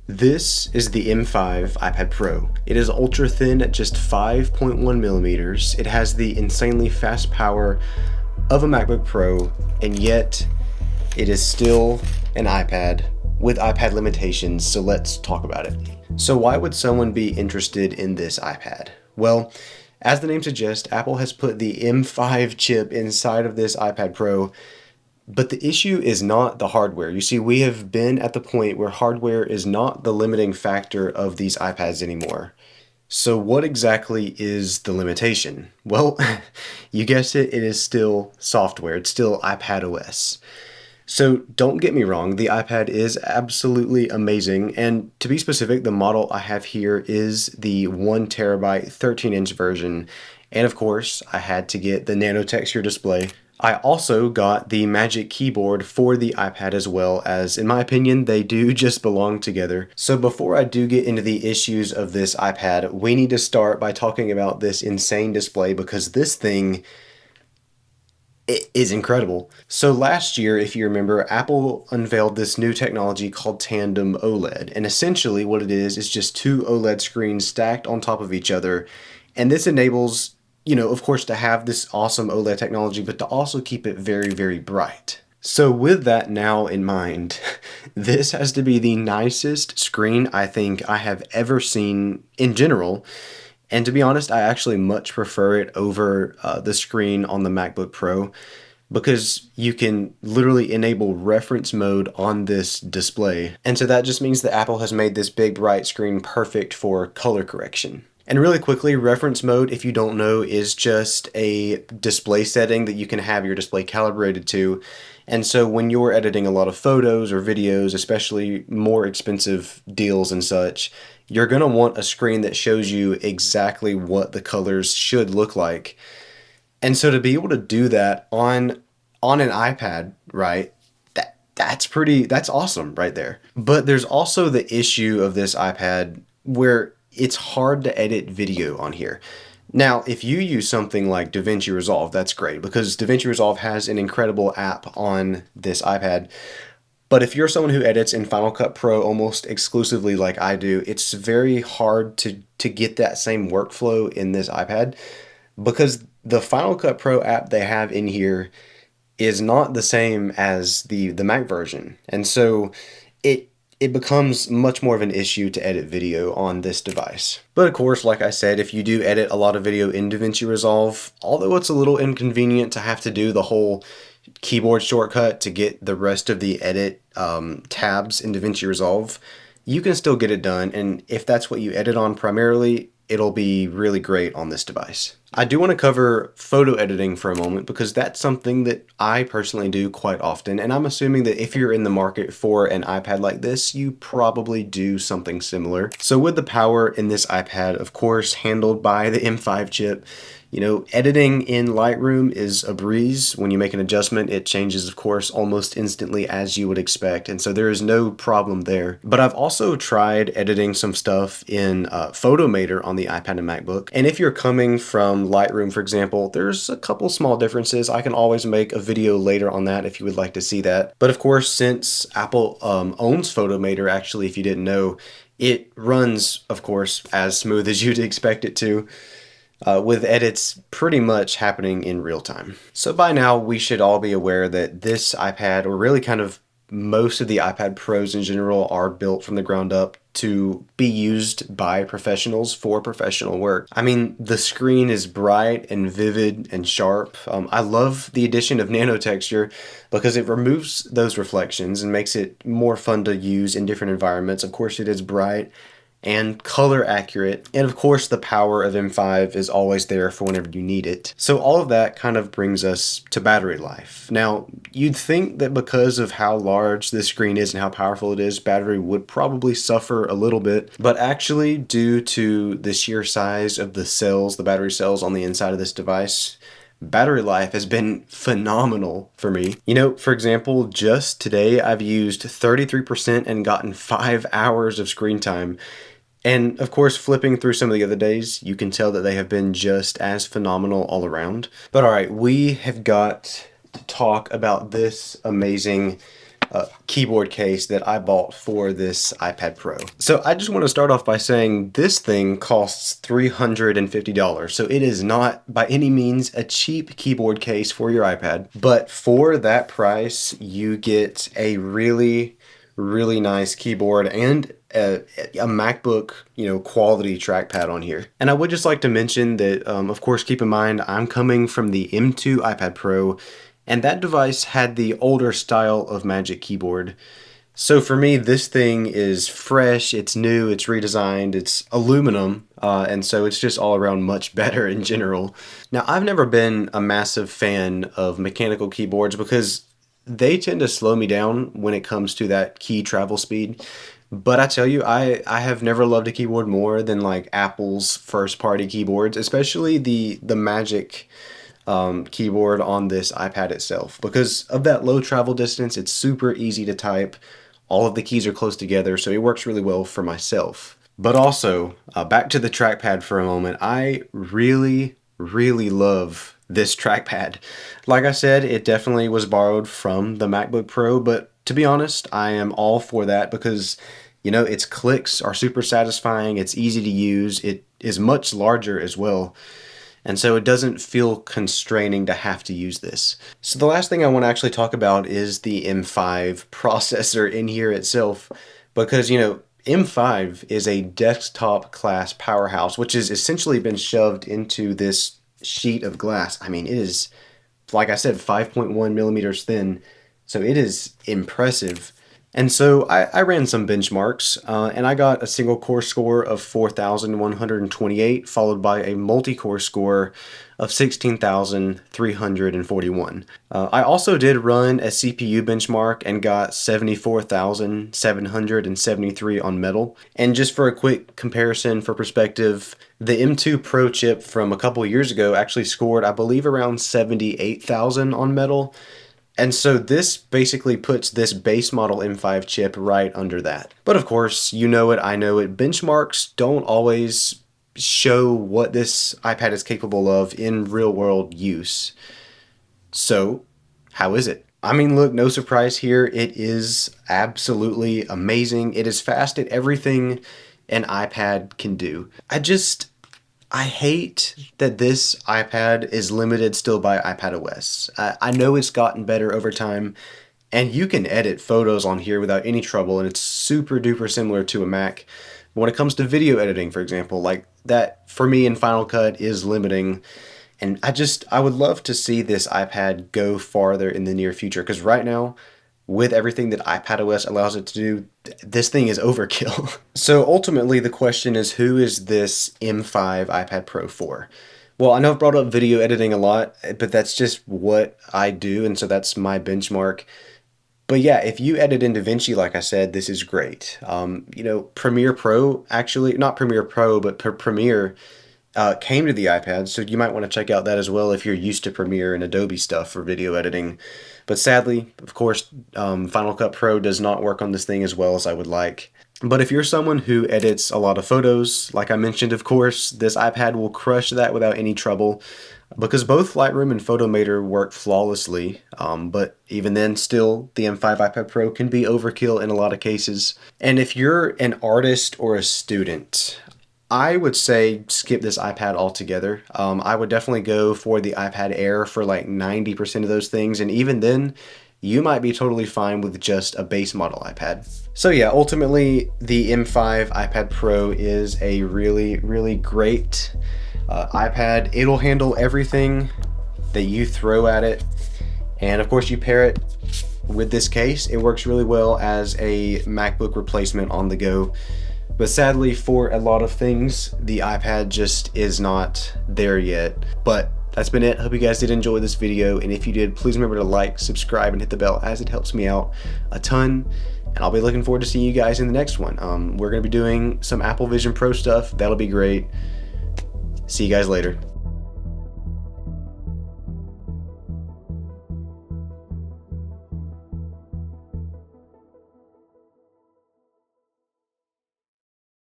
This is the M5 iPad Pro. It is ultra thin at just 5.1 millimeters. It has the insanely fast power of a MacBook Pro, and yet it is still an iPad with iPad limitations, so let's talk about it. So why would someone be interested in this iPad? Well, as the name suggests, Apple has put the M5 chip inside of this iPad Pro, but the issue is not the hardware. You see, we have been at the point where hardware is not the limiting factor of these iPads anymore. So what exactly is the limitation? Well, you guessed it, it is still software. It's still iPad OS. So don't get me wrong, the iPad is absolutely amazing, and to be specific, the model I have here is the 1 terabyte 13-inch version, and of course, I had to get the nano texture display. I also got the Magic Keyboard for the iPad as well, as in my opinion, they do just belong together. So before I do get into the issues of this iPad, we need to start by talking about this insane display, because this thing, it is incredible. So last year, if you remember, Apple unveiled this new technology called Tandem OLED. And essentially what it is just two OLED screens stacked on top of each other. And this enables, of course, to have this awesome OLED technology, but to also keep it very, very bright. So with that now in mind, this has to be the nicest screen I think I have ever seen in general. And to be honest, I actually much prefer it over the screen on the MacBook Pro, because you can literally enable reference mode on this display. And so that just means that Apple has made this big bright screen perfect for color correction. And really quickly, reference mode, if you don't know, is just a display setting that you can have your display calibrated to. And so when you're editing a lot of photos or videos, especially more expensive deals and such, you're going to want a screen that shows you exactly what the colors should look like. And so to be able to do that on an iPad, right? That's awesome right there. But there's also the issue of this iPad where it's hard to edit video on here. Now, if you use something like DaVinci Resolve, that's great, because DaVinci Resolve has an incredible app on this iPad. But if you're someone who edits in Final Cut Pro almost exclusively like I do, it's very hard to get that same workflow in this iPad, because the Final Cut Pro app they have in here is not the same as the Mac version. And so it becomes much more of an issue to edit video on this device. But of course, like I said, if you do edit a lot of video in DaVinci Resolve, although it's a little inconvenient to have to do the whole keyboard shortcut to get the rest of the edit tabs in DaVinci Resolve, you can still get it done. And if that's what you edit on primarily, it'll be really great on this device. I do want to cover photo editing for a moment, because that's something that I personally do quite often, and I'm assuming that if you're in the market for an iPad like this, you probably do something similar. So with the power in this iPad, of course, handled by the M5 chip, editing in Lightroom is a breeze. When you make an adjustment, it changes, of course, almost instantly, as you would expect, and so there is no problem there. But I've also tried editing some stuff in Photomator on the iPad and MacBook, and if you're coming from Lightroom, for example, there's a couple small differences. I can always make a video later on that if you would like to see that. But of course, since Apple owns Photomator, actually, if you didn't know, it runs, of course, as smooth as you'd expect it to, with edits pretty much happening in real time. So by now, we should all be aware that this iPad, or really kind of most of the iPad Pros in general, are built from the ground up to be used by professionals for professional work. I mean, the screen is bright and vivid and sharp. I love the addition of nano texture, because it removes those reflections and makes it more fun to use in different environments. Of course, it is bright and color accurate, and of course the power of M5 is always there for whenever you need it. So all of that kind of brings us to battery life. Now, you'd think that because of how large this screen is and how powerful it is, battery would probably suffer a little bit, but actually, due to the sheer size of the cells, the battery cells on the inside of this device, battery life has been phenomenal for me. For example, just today I've used 33% and gotten 5 hours of screen time. And of course, flipping through some of the other days, you can tell that they have been just as phenomenal all around. But all right, we have got to talk about this amazing keyboard case that I bought for this iPad Pro. So I just want to start off by saying this thing costs $350. So it is not by any means a cheap keyboard case for your iPad, but for that price, you get a really nice keyboard and a MacBook, quality trackpad on here. And I would just like to mention that, of course, keep in mind, I'm coming from the M2 iPad Pro, and that device had the older style of Magic Keyboard. So for me, this thing is fresh, it's new, it's redesigned, it's aluminum, and so it's just all around much better in general. Now, I've never been a massive fan of mechanical keyboards because they tend to slow me down when it comes to that key travel speed. But I tell you, I have never loved a keyboard more than like Apple's first party keyboards, especially the Magic keyboard on this iPad itself. Because of that low travel distance, it's super easy to type. All of the keys are close together, so it works really well for myself. But also, back to the trackpad for a moment, I really love this trackpad. Like I said, it definitely was borrowed from the MacBook Pro, but to be honest, I am all for that because, its clicks are super satisfying, it's easy to use, it is much larger as well. And so it doesn't feel constraining to have to use this. So the last thing I want to actually talk about is the M5 processor in here itself, because, M5 is a desktop class powerhouse, which has essentially been shoved into this sheet of glass. I mean, it is, like I said, 5.1 millimeters thin, so it is impressive. And so I ran some benchmarks, and I got a single core score of 4,128, followed by a multi-core score of 16,341. I also did run a CPU benchmark and got 74,773 on metal. And just for a quick comparison for perspective, the M2 Pro chip from a couple years ago actually scored, I believe, around 78,000 on metal. And so this basically puts this base model M5 chip right under that. But of course, you know it, I know it, benchmarks don't always show what this iPad is capable of in real world use. So, how is it? I mean, look, no surprise here, it is absolutely amazing. It is fast at everything an iPad can do. I hate that this iPad is limited still by iPadOS. I know it's gotten better over time, and you can edit photos on here without any trouble, and it's super duper similar to a Mac. But when it comes to video editing, for example, like that for me in Final Cut is limiting, and I would love to see this iPad go farther in the near future, because right now, with everything that iPadOS allows it to do, this thing is overkill. So ultimately the question is, who is this M5 iPad Pro for? Well, I know I've brought up video editing a lot, but that's just what I do, and so that's my benchmark. But yeah, if you edit in DaVinci, like I said, this is great. Premiere Pro, actually, not Premiere Pro, but Premiere came to the iPad, so you might want to check out that as well if you're used to Premiere and Adobe stuff for video editing. But sadly, of course, Final Cut Pro does not work on this thing as well as I would like. But if you're someone who edits a lot of photos, like I mentioned, of course, this iPad will crush that without any trouble, because both Lightroom and Photomator work flawlessly, but even then, still, the M5 iPad Pro can be overkill in a lot of cases. And if you're an artist or a student, I would say skip this iPad altogether. I would definitely go for the iPad Air for like 90% of those things, and even then, you might be totally fine with just a base model iPad. So yeah, ultimately, the M5 iPad Pro is a really great iPad. It'll handle everything that you throw at it, and of course, you pair it with this case. It works really well as a MacBook replacement on the go. But sadly, for a lot of things, the iPad just is not there yet. But that's been it. Hope you guys did enjoy this video, and if you did, please remember to like, subscribe, and hit the bell, as it helps me out a ton. And I'll be looking forward to seeing you guys in the next one. We're going to be doing some Apple Vision Pro stuff. That'll be great. See you guys later.